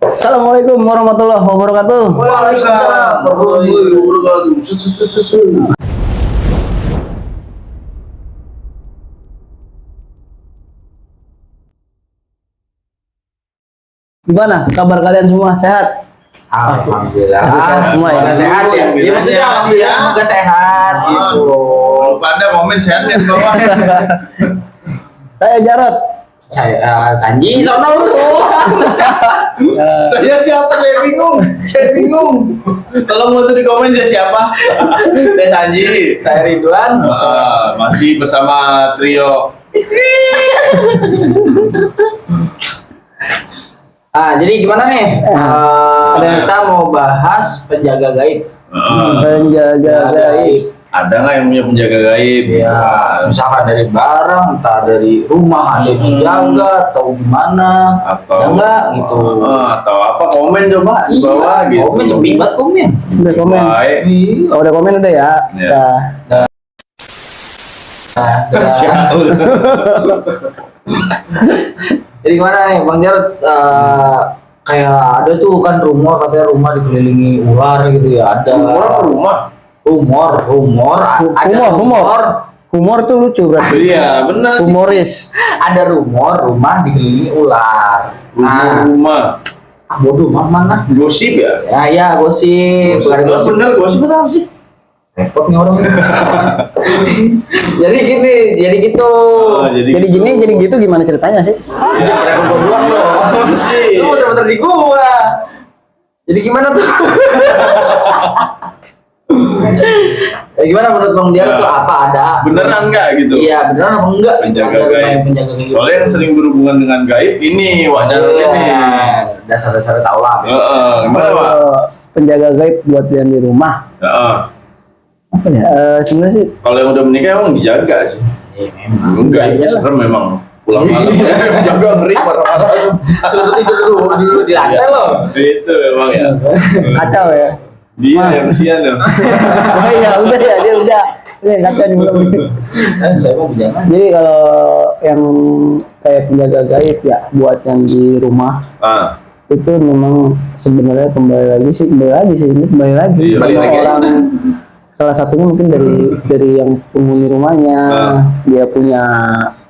Assalamualaikum warahmatullahi wabarakatuh. Waalaikumsalam warahmatullahi wabarakatuh. Gimana kabar kalian semua? Sehat? Alhamdulillah. Semua ya? Sehat ya? Iya maksudnya alhamdulillah semoga sehat gitu. Pada momen sehat di bawah. Saya Jarot. Saya Sanji sono lu semua. Saya siapa? Saya bingung. Tolong bantu di komen saya siapa. Saya Sanji. Saya Ridwan. Masih bersama trio. Jadi gimana nih? Kita mau bahas penjaga gaib. Penjaga gaib. Ada nggak yang punya penjaga gaib? Ya, misalkan dari barang, entah dari rumah ada yang menjaga atau gimana, Atau ada nggak gitu? Atau apa? Komen coba di Iya, bawah gitu. komen cepet banget komen. Udah komen. Baik. Oh, udah komen udah ya. Ya. Dah. Nah, jadi gimana nih Bang Jarod? Kayak ada tuh kan rumor katanya rumah dikelilingi ular gitu ya, ada Rumah. rumor ada Humor. Humor tuh lucu berarti. Iya, benar sih. Humoris. ada rumor rumah dikelilingi ular. Rumah. Bodoh mana? Gosip ya? Ya gosip. Bukan gosip. Bener gosip apa sih? Repot nih orang. Jadi gini, jadi gitu. Jadi gini, jadi gitu gimana ceritanya sih? Jangan repot doang lo. Sih. Lu muter-muter di gua. Jadi gimana tuh? Gimana menurut Bang Jarod tuh apa ada? Beneran nggak gitu? Iya, beneran apa enggak? Penjaga Ada gaib. penjaga gaib. Soalnya yang sering berhubungan dengan gaib ini wajar ini. Dasar-dasar tahu lah. Gimana Pak? Kalau penjaga gaib buat yang di rumah. Heeh. Apa ya? Sebenarnya sih Kalau yang udah menikah emang dijaga sih. Memang. Gaibnya serem memang. Pulang malam jaga ngeri marah-marah. Suruh tidur dulu di lantai loh. Itu memang ya. kacau ya. Dia yang kesian ya. Oh iya, udah ya, dia udah. Ini kacau nih belum. Saya mau jangan. Jadi kalau yang kayak penjaga gaib ya buat yang di rumah itu memang sebenarnya kembali lagi sih ini kembali lagi. Iya, Karena lagi. orang salah satunya mungkin dari yang penghuni rumahnya dia punya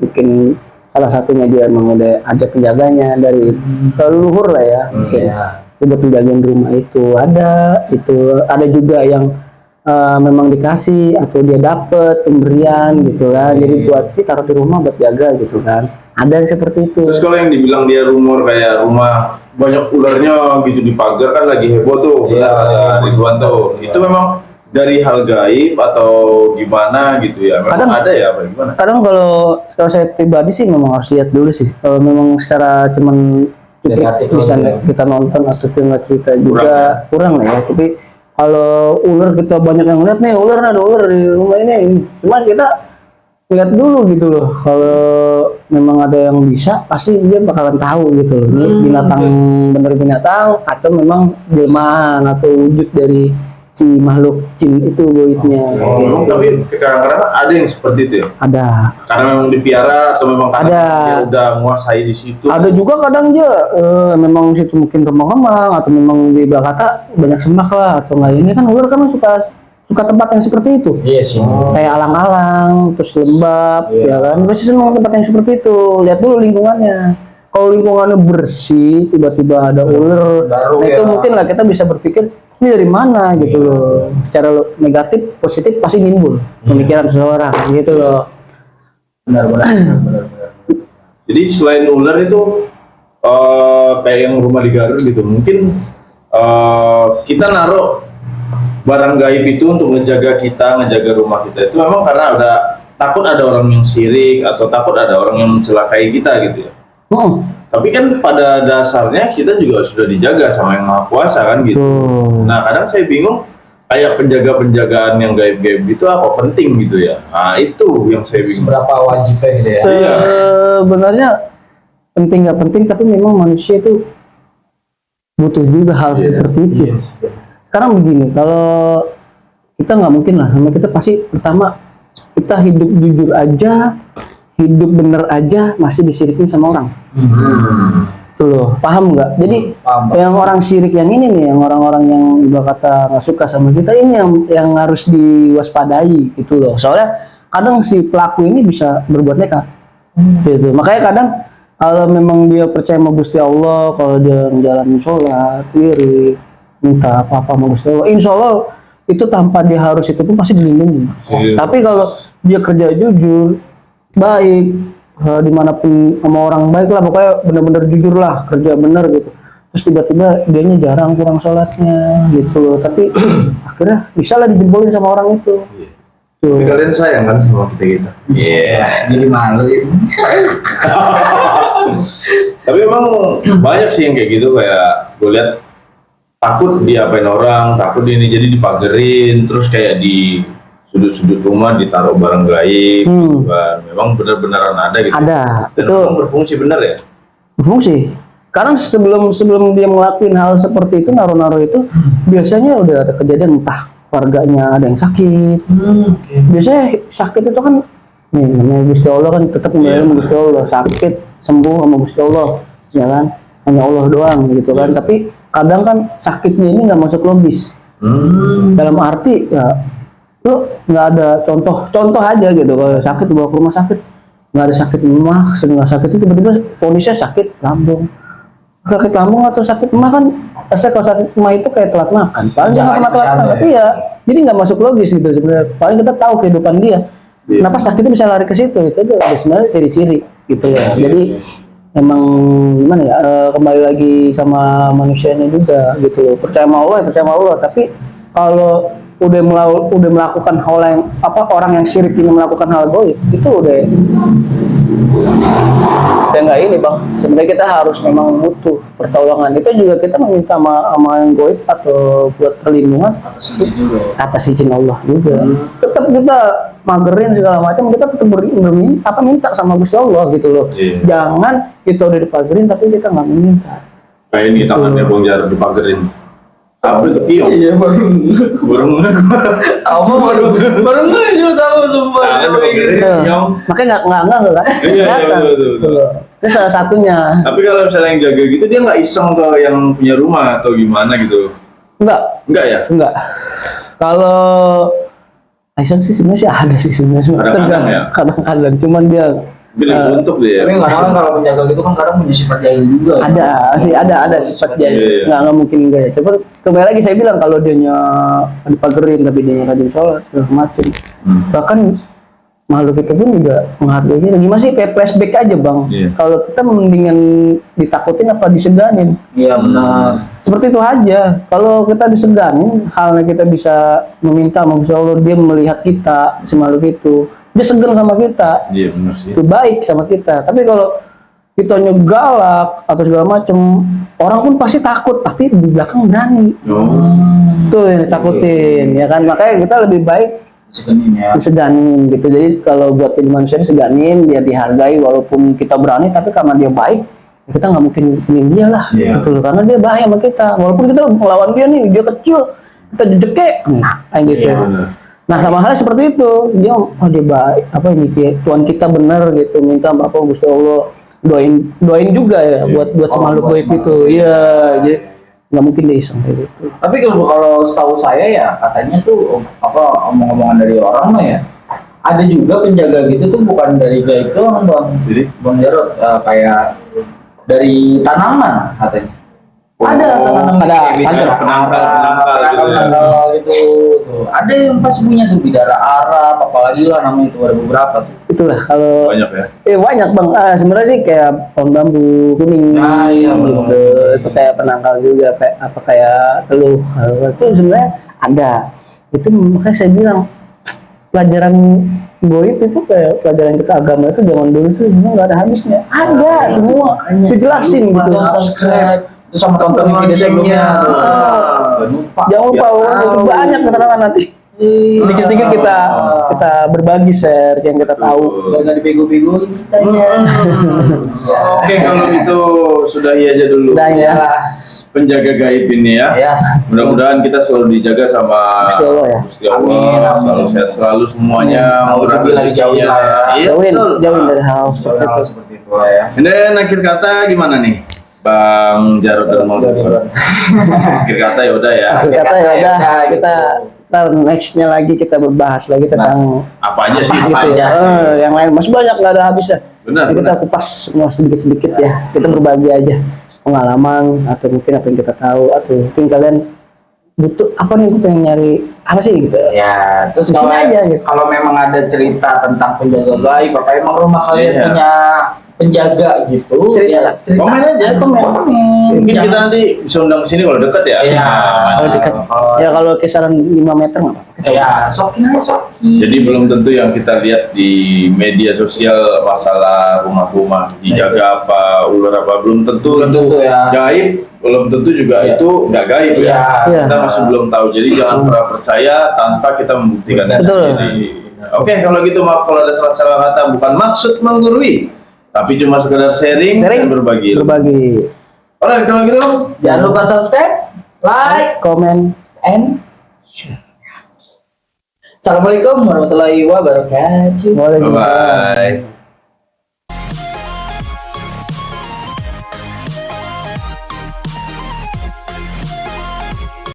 mungkin salah satunya dia memang ada penjaganya dari leluhur lah ya mungkin. Buat penjagaan rumah itu ada juga yang memang dikasih atau dia dapet pemberian gitu kan, jadi buat taruh di rumah buat jaga gitu kan, ada yang seperti itu. Terus kalau yang dibilang dia rumor kayak rumah banyak ularnya gitu di pagar kan lagi heboh tuh, kata Ridwan tuh. Itu memang dari hal gaib atau gimana gitu ya? Memang Kadang ada ya apa gimana? Kadang kalau saya pribadi sih memang harus lihat dulu sih. Kalau memang secara cuman misalnya kita nonton atau kita cerita juga kurang lah ya. Tapi kalau ular kita banyak yang lihat nih, ada ular di rumah ini, cuman kita lihat dulu gitu loh. Kalau memang ada yang bisa, pasti dia bakalan tahu gitu loh. Ini binatang bener binatang atau memang jelmaan atau wujud dari si makhluk jin itu goibnya. Tapi kadang-kadang ada yang seperti itu ya? Ada. Karena memang dipiara atau memang karena dia udah menguasai di situ? Ada juga kadang dia memang situ mungkin remang-remang atau memang di kata banyak semak lah atau nggak, ini kan ular kan suka tempat yang seperti itu. Iya sih. Kayak alang-alang, terus lembab, ya kan. Pasti senang tempat yang seperti itu. Lihat dulu lingkungannya. Kalau lingkungannya bersih, tiba-tiba ada ular, nah itu mungkin lah kita bisa berpikir ini dari mana gitu loh. Secara negatif, positif pasti nimbul pemikiran seseorang gitu loh. Benar. Jadi selain ular itu kayak yang rumah di Garut gitu, mungkin kita naruh barang gaib itu untuk ngejaga rumah kita itu memang karena takut ada orang yang sirik atau takut ada orang yang mencelakai kita gitu ya. Tapi kan pada dasarnya kita juga sudah dijaga sama Yang Maha Kuasa kan gitu. Nah kadang saya bingung kayak penjagaan yang gaib-gaib itu apa penting gitu ya. Nah itu yang saya bingung. Seberapa wajibnya gitu ya? Sebenarnya penting nggak penting, tapi memang manusia itu butuh juga hal seperti itu. Karena begini, kalau kita nggak mungkin lah, sama kita pasti pertama kita hidup jujur aja, hidup bener aja masih disirikin sama orang. Tuh loh, paham nggak? Jadi Paham. yang orang syirik yang ini nih, yang orang-orang yang ibarat kata nggak suka sama kita ini yang harus diwaspadai gitu loh. Soalnya kadang si pelaku ini bisa berbuat nekat, gitu. Makanya kadang kalau memang dia percaya sama Gusti Allah, kalau dia menjalani sholat, wirid, minta apa-apa sama Gusti Allah, insya Allah itu tanpa dia harus itu pun pasti dilindungi. Iya. Tapi kalau dia kerja jujur, baik, dimanapun sama orang baik lah, pokoknya bener-bener jujur lah, kerja bener gitu. Terus tiba-tiba dianya jarang kurang sholatnya gitu loh, tapi akhirnya bisa lah dijebolin sama orang itu. Tuh. Tapi kalian sayang kan sama kita? Iya. Jadi malu ya. Tapi emang banyak sih yang kayak gitu, kayak gue lihat takut diapain orang, takut ini jadi dipagerin, terus kayak di sudut-sudut rumah ditaruh barang gaib, gitu kan. Memang benar-benaran ada gitu. Ada. Dan Itu memang berfungsi benar ya. berfungsi. Karena sebelum dia ngelakuin hal seperti itu, naruh-naruh itu, biasanya udah ada kejadian entah keluarganya ada yang sakit. Biasanya sakit itu kan, nih namanya Gusti Allah kan tetap kembali sama Gusti Allah, sakit sembuh sama Gusti Allah, ya kan? Hanya Allah doang gitu kan. Tapi kadang kan sakitnya ini nggak masuk logis. Dalam arti ya, lu nggak ada contoh aja gitu. Kalau sakit dibawa ke rumah sakit, nggak ada sakit emah, nggak sakit itu tiba-tiba vonisnya sakit lambung. Sakit lambung atau sakit emah kan, saya kalau sakit emah itu kayak telat makan. Paling jangan pernah telat makan, tapi ya jadi nggak masuk logis gitu sebenarnya. Paling kita tahu kehidupan dia. Kenapa sakitnya bisa lari ke situ? Itu aja sebenarnya ciri-ciri gitu ya. Jadi emang gimana ya, kembali lagi sama manusianya juga gitu loh. Percaya sama Allah, ya percaya sama Allah. Tapi kalau udah melakukan hal yang orang yang syirik ini melakukan hal goib, itu udah nggak ini bang. Sebenarnya kita harus memang butuh pertolongan. Itu juga kita meminta sama yang goib atau buat perlindungan atas izin Allah juga. Tetap kita magerin segala macam, kita tetap minta sama Gusti Allah gitu loh. Jangan kita udah dipagerin tapi kita nggak meminta. Kayak ini tangannya Bang Jarod dipagerin. Apa itu Kiong? Iya baru sama baru ngeju sama sumpah. Makanya nggak lah. Iya, betul. Itu salah satunya. Tapi kalau misalnya yang jaga gitu dia nggak iseng ke yang punya rumah atau gimana gitu? Enggak ya? Enggak. Kalau iseng sih sebenarnya sih ada sih sebenarnya. Kadang-kadang ya? Kadang-kadang, cuman dia Bilang suntuk dia. Tapi kadang kalau penjaga gitu kan kadang punya sifat jahil juga. ada sifat jahil. Nggak mungkin enggak ya. Coba kembali lagi saya bilang kalau dianya dipagerin tapi dia rajin sholat segala macam. Bahkan makhluk itu pun juga menghargai kita. Gimana sih kayak flashback aja bang. Kalau kita mendingan ditakutin apa diseganin. Iya benar. Seperti itu aja. Kalau kita diseganin, halnya kita bisa meminta sama Allah, dia melihat kita si makhluk itu. Dia segan sama kita, Iya benar sih. itu baik sama kita. Tapi kalau kita galak atau segala macem, orang pun pasti takut. Tapi di belakang berani. Tuh yang ditakutin, ya kan. Makanya kita lebih baik diseganin gitu. Jadi kalau buat jadi manusia diseganin, dia dihargai walaupun kita berani. Tapi karena dia baik, ya kita nggak mungkin pilih dia lah. Gitu loh. Karena dia bahaya sama kita. Walaupun kita melawan dia nih, dia kecil, kita jejeke, kayak gitu. Nah sama halnya seperti itu, dia baik, ini Tuhan kita benar gitu, minta apa Gusti Allah, doain juga ya buat si makhluk gaib itu, iya, jadi nggak mungkin dia iseng kayak gitu. Tapi kalau setahu saya ya katanya tuh omong-omongan dari orang mah ya, ada juga penjaga gitu tuh bukan dari gaib doang bang. Jadi Bang Jarod kayak dari tanaman katanya. Ada penangkal gitu. Tuh. Ada yang pas punya tuh bidara Arab, apalagi lah namanya itu ada beberapa tuh. Itulah kalau banyak ya. Banyak bang. Sebenarnya sih kayak pohon bambu kuning. Iya gitu. Itu kayak penangkal juga, kayak teluh. Itu sebenarnya ada. Itu makanya saya bilang pelajaran goib itu kayak pelajaran kita agama itu zaman dulu tuh memang nggak ada habisnya. Ada semua. Dijelasin gitu. Subscribe. Terus sama tonton video sebelumnya. Jangan lupa itu banyak keterangan nanti. Sedikit-sedikit kita berbagi share yang kita tahu. Biar nggak dibego-begoin kitanya. Oke kalau gitu sudahi aja dulu. Udah ya. Penjaga gaib ini ya. Mudah-mudahan kita selalu dijaga sama Gusti Allah. Selalu sehat selalu semuanya. Alhamdulillah dijauhin lah ya. Jauhin dari hal seperti itu. Ya. Dan akhir kata gimana nih? Bang Jarod dan Bang Ridwan. akhir kata ya udah ya. Akhir kata ya udah gitu. kita ntar nextnya lagi kita berbahas lagi tentang Apa aja sih? gitu apa ya. aja. Yang lain masih banyak nggak ada habisnya. Benar, Jadi kita benar. kupas semua sedikit-sedikit ya. Kita berbagi aja pengalaman atau mungkin apa yang kita tahu atau mungkin kalian butuh apa nih, butuh yang nyari apa sih gitu. Ya, terus Di sini kalau aja, gitu. kalau memang ada cerita tentang penjaga gaib, apa emang rumah kalian Iya. punya penjaga gitu? Cerita. Ya, Komen aja, komen. Mungkin kita Jangan- nanti bisa undang ke sini kalau deket ya. Iya. Kalau dekat ya kalau kisaran 5 meter nggak apa-apa. Kita Ya, sokin aja sokin. Jadi belum tentu yang kita lihat di media sosial masalah rumah-rumah dijaga apa, ular apa, belum tentu Belum itu tentu ya. gaib, belum tentu juga Iya. itu nggak gaib ya. Iya. Iya. Kita masih belum tahu. Jadi jangan pernah percaya tanpa kita membuktikan Betul. sendiri. Oke, kalau gitu maaf kalau ada salah-salah kata, bukan maksud menggurui, tapi cuma sekedar sharing dan berbagi. berbagi Alright, kalau gitu Jangan lupa subscribe, like, komen. and share. Assalamualaikum warahmatullahi wabarakatuh. Boleh. bye bye.